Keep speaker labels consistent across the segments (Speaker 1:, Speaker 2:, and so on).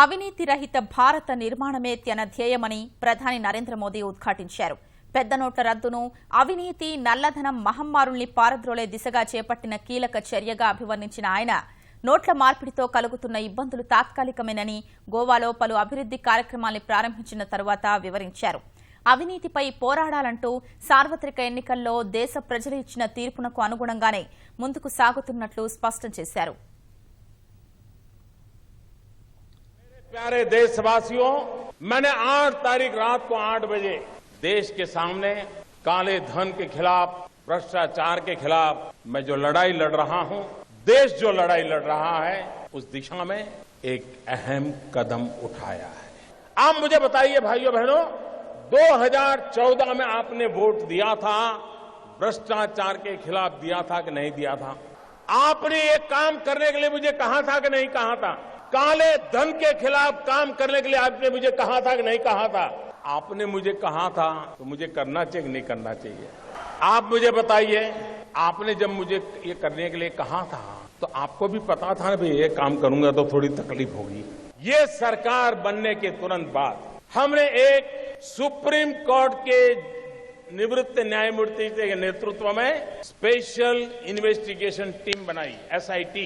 Speaker 1: అవినీతి రహిత భారత నిర్మాణమే తన ధ్యేయమని ప్రధాని నరేంద్ర మోదీ ఉద్ఘాటించారు. పెద్ద నోట్ల రద్దును అవినీతి నల్లధనం మహమ్మారుల్ని పారద్రోలే దిశగా చేపట్టిన కీలక చర్యగా అభివర్ణించిన ఆయన నోట్ల మార్పిడితో కలుగుతున్న ఇబ్బందులు తాత్కాలికమేనని గోవాలో పలు అభివృద్ధి కార్యక్రమాల్ని ప్రారంభించిన తరువాత వివరించారు. అవినీతిపై పోరాడాలంటూ సార్వత్రిక ఎన్నికల్లో దేశ ప్రజలు ఇచ్చిన తీర్పునకు అనుగుణంగానే ముందుకు సాగుతున్నట్లు స్పష్టం చేశారు.
Speaker 2: प्यारे देशवासियों, मैंने 8 तारीख रात को 8 बजे देश के सामने काले धन के खिलाफ, भ्रष्टाचार के खिलाफ मैं जो लड़ाई लड़ रहा हूं, देश जो लड़ाई लड़ रहा है, उस दिशा में एक अहम कदम उठाया है. आप मुझे बताइए भाइयों बहनों, 2014 में आपने वोट दिया था, भ्रष्टाचार के खिलाफ दिया था कि नहीं दिया था? आपने एक काम करने के लिए मुझे कहा था कि नहीं कहा था? काले धन के खिलाफ काम करने के लिए आपने मुझे कहा था कि नहीं कहा था? आपने मुझे कहा था तो मुझे करना चाहिए कि नहीं करना चाहिए? आप मुझे बताइए, आपने जब मुझे ये करने के लिए कहा था तो आपको भी पता था ना भाई ये काम करूंगा तो थोड़ी तकलीफ होगी. ये सरकार बनने के तुरंत बाद हमने एक सुप्रीम कोर्ट के निवृत्त न्यायमूर्ति के नेतृत्व में स्पेशल इन्वेस्टिगेशन टीम बनाई, SIT.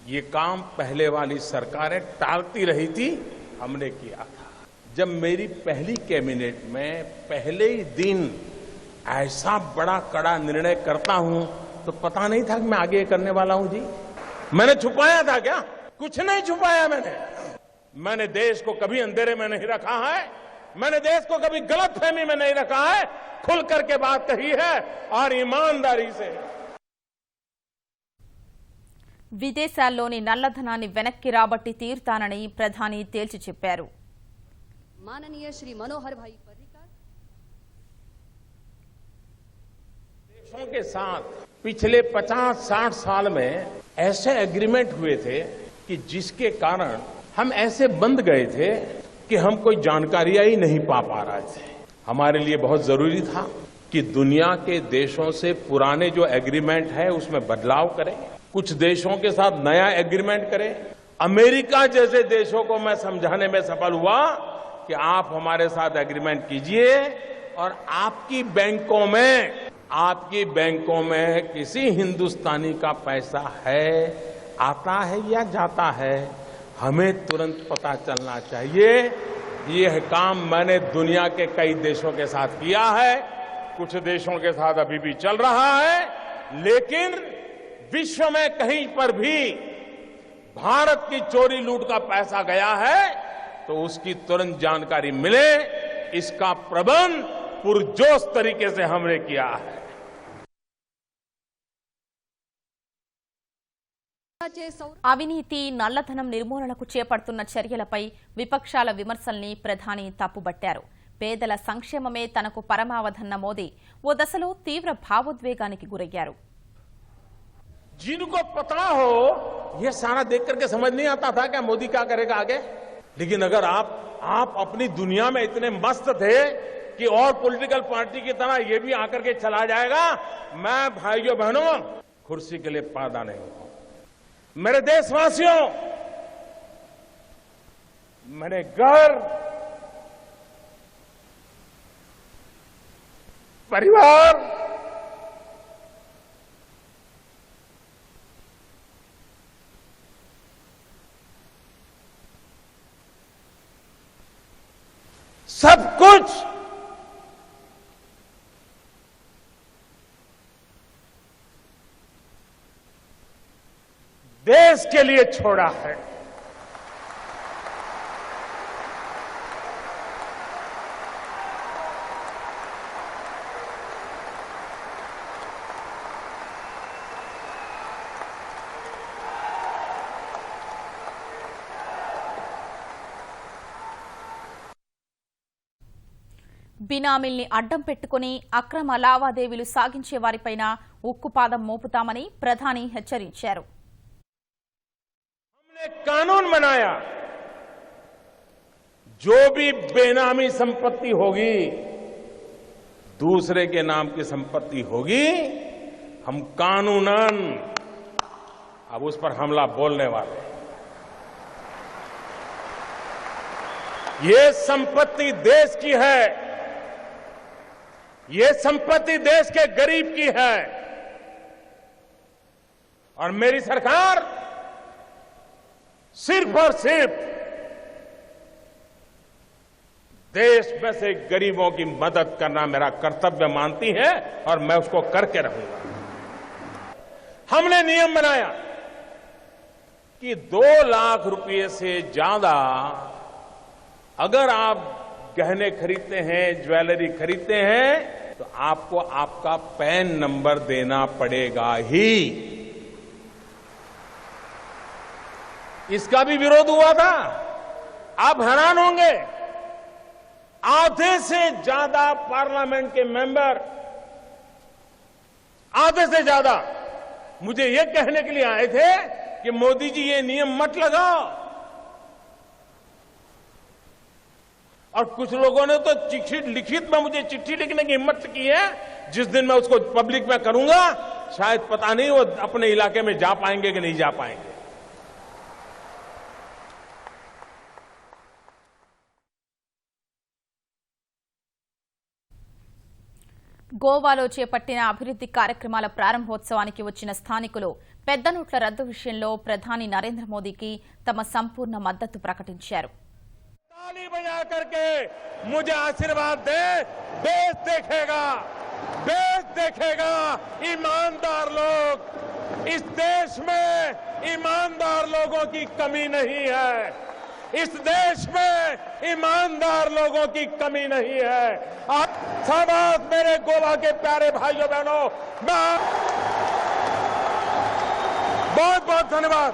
Speaker 2: ये काम पहले वाली सरकारें टालती रही थी, हमने किया था. जब मेरी पहली कैबिनेट में पहले ही दिन ऐसा बड़ा कड़ा निर्णय करता हूं तो पता नहीं था कि मैं आगे करने वाला हूं जी. मैंने छुपाया था क्या? कुछ नहीं छुपाया मैंने देश को कभी अंधेरे में नहीं रखा है, मैंने देश को कभी गलतफहमी में नहीं रखा है. खुल करके बात कही है और ईमानदारी से.
Speaker 1: విదేశాల్లోని నల్లధనాన్ని వెనక్కి రాబట్టి తీరుతానని ప్రధాని తేల్చి చెప్పారు.
Speaker 3: माननीय श्री मनोहर भाई पर्रिकर,
Speaker 2: देशों के साथ पिछले 50-60 साल में ऐसे एग्रीमेंट हुए थे कि जिसके कारण हम ऐसे बंद गए थे कि हम कोई जानकारियां ही नहीं पा रहे थे. हमारे लिए बहुत जरूरी था कि दुनिया के देशों से पुराने जो एग्रीमेंट है उसमें बदलाव करें, कुछ देशों के साथ नया एग्रीमेंट करें. अमेरिका जैसे देशों को मैं समझाने में सफल हुआ कि आप हमारे साथ एग्रीमेंट कीजिए और आपकी बैंकों में किसी हिंदुस्तानी का पैसा है, आता है या जाता है, हमें तुरंत पता चलना चाहिए. यह काम मैंने दुनिया के कई देशों के साथ किया है, कुछ देशों के साथ अभी भी चल रहा है. लेकिन विश्व में कहीं पर भी भारत की चोरी लूट का पैसा गया है तो उसकी तुरंत जानकारी मिले, इसका प्रबंध पुरजोश तरीके से हमने किया है.
Speaker 1: అవినీతి నల్లధనం నిర్మూలనకు చేపడుతున్న చర్యలపై విపక్షాల విమర్శల్ని ప్రధాని తప్పుబట్టారు. పేదల సంక్షేమమే తనకు పరమావధన్న మోదీ ఓ దశలో తీవ్ర భావోద్వేగానికి గురయ్యారు.
Speaker 2: जिनको पता हो ये सारा देख करके समझ नहीं आता था क्या मोदी क्या करेगा आगे. लेकिन अगर आप अपनी दुनिया में इतने मस्त थे कि और पॉलिटिकल पार्टी की तरह ये भी आकर के चला जाएगा, मैं भाइयों बहनों कुर्सी के लिए पैदा नहीं हूं. मेरे देशवासियों, मैंने घर, परिवार, सब कुछ देश के लिए छोड़ा है.
Speaker 1: బినామీల్ని అడ్డం పెట్టుకుని అక్రమ లావాదేవీలు సాగించే వారిపైన ఉక్కుపాదం మోపుతామని ప్రధాని హెచ్చరించారు.
Speaker 2: हमने कानून बनाया, जो भी बेनामी संपत्ति होगी, दूसरे के नाम की संपत्ति होगी, हम कानूनन अब उस पर हमला बोलने वाले. ये संपत्ति देश की है, ये संपत्ति देश के गरीब की है और मेरी सरकार सिर्फ और सिर्फ देश में से गरीबों की मदद करना मेरा कर्तव्य मानती है और मैं उसको करके रहूंगा। हमने नियम बनाया कि 2 लाख रुपए से ज्यादा अगर आप गहने खरीदते हैं, ज्वेलरी खरीदते हैं, तो आपको आपका पैन नंबर देना पड़ेगा ही। इसका भी विरोध हुआ था। आप हैरान होंगे, आधे से ज्यादा पार्लियामेंट के मेंबर, आधे से ज्यादा मुझे यह कहने के लिए आए थे कि मोदी जी ये नियम मत लगाओ। और कुछ लोगों ने तो चिट्ठी लिखित में मुझे चिट्ठी लिखने की हिम्मत की है। जिस दिन मैं उसको पब्लिक में करूंगा, शायद पता नहीं वो अपने इलाके में जा पाएंगे कि नहीं जा पाएंगे।
Speaker 1: గోవాలో చేపట్టిన అభివృద్ధి కార్యక్రమాల ప్రారంభోత్సవానికి వచ్చిన స్థానికులు పెద్ద నోట్ల రద్దు విషయంలో ప్రధాని నరేంద్ర మోదీకి తమ సంపూర్ణ మద్దతు ప్రకటించారు.
Speaker 2: ताली बजा करके मुझे आशीर्वाद दे। देश देखेगा, देश देखेगा ईमानदार लोग। इस देश में ईमानदार लोगों की कमी नहीं है। इस देश में ईमानदार लोगों की कमी नहीं है। आप शाबाश मेरे गोवा के प्यारे भाइयों बहनों, मैं बहुत बहुत धन्यवाद।